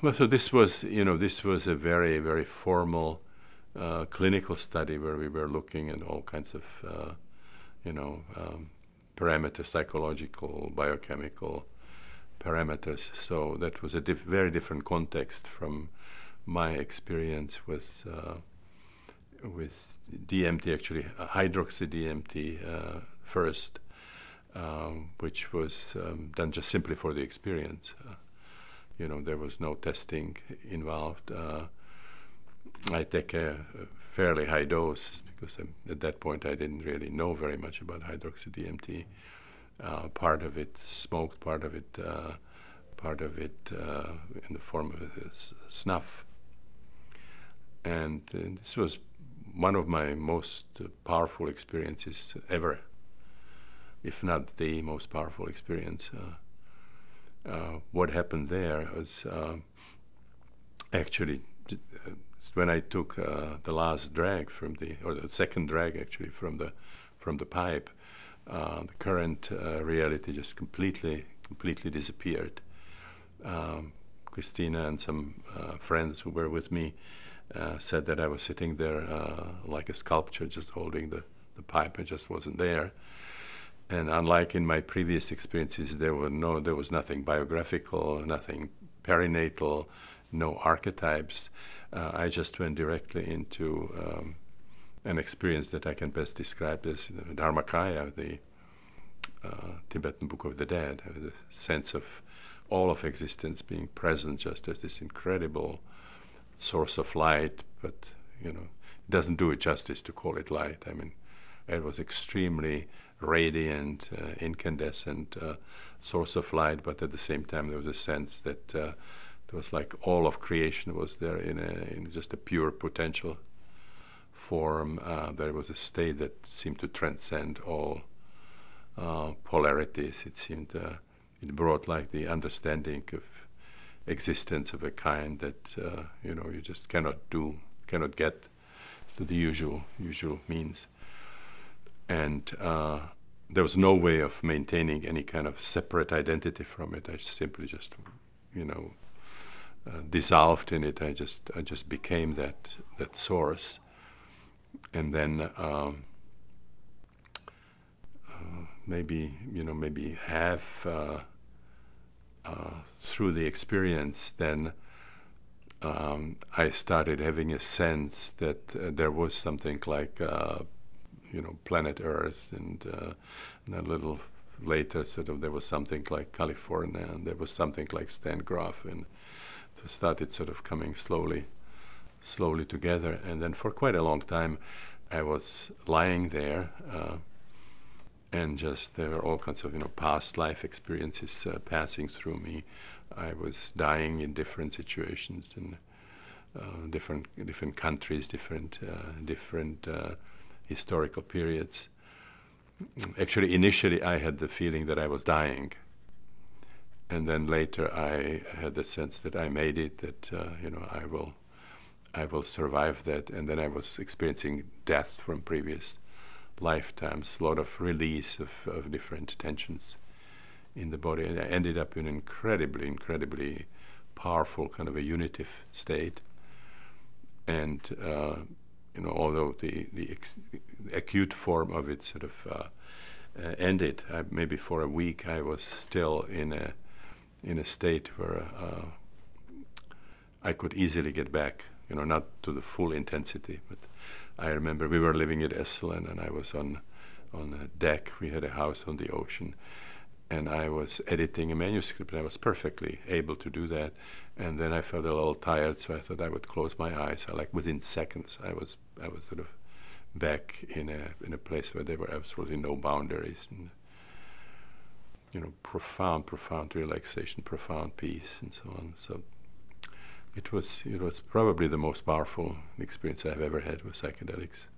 Well, so this was, this was a very, very formal clinical study where we were looking at all kinds of, parameters, psychological, biochemical parameters. So that was a very different context from my experience with DMT, actually hydroxy DMT first, which was done just simply for the experience. There was no testing involved. I take a fairly high dose because at that point I didn't really know very much about hydroxy DMT. Part of it smoked, part of it in the form of snuff. And this was one of my most powerful experiences ever, if not the most powerful experience. What happened there was actually when I took the last drag or the second drag actually from the pipe, the current reality just completely disappeared. Christina and some friends who were with me said that I was sitting there like a sculpture, just holding the pipe. I just wasn't there. And unlike in my previous experiences, there was nothing biographical, nothing perinatal, no archetypes. I just went directly into an experience that I can best describe as Dharmakaya, the Tibetan Book of the Dead, the sense of all of existence being present just as this incredible source of light, but it doesn't do it justice to call it light. I mean, it was extremely radiant, incandescent source of light, but at the same time there was a sense that it was like all of creation was there in just a pure potential form. There was a state that seemed to transcend all polarities. It seemed it brought like the understanding of existence of a kind that you just cannot get through the usual means. And there was no way of maintaining any kind of separate identity from it. I simply just, dissolved in it. I just became that source. And then maybe half through the experience, then I started having a sense that there was something like planet Earth, and a little later sort of there was something like California, and there was something like Stan Grof, and it started sort of coming slowly together. And then for quite a long time I was lying there, and just there were all kinds of past life experiences passing through me. I was dying in different situations in different countries, different historical periods. Actually, initially I had the feeling that I was dying, and then later I had the sense that I made it, that I will survive that. And then I was experiencing deaths from previous lifetimes, a lot of release of different tensions in the body, and I ended up in an incredibly powerful kind of a unitive state. And although the acute form of it sort of ended, maybe for a week I was still in a state where I could easily get back, not to the full intensity, but I remember we were living at Esselen, and I was on a deck. We had a house on the ocean, and I was editing a manuscript, and I was perfectly able to do that. And then I felt a little tired, so I thought I would close my eyes. Within seconds, I was sort of back in a place where there were absolutely no boundaries, and profound relaxation, profound peace, and so on. So it was probably the most powerful experience I've ever had with psychedelics.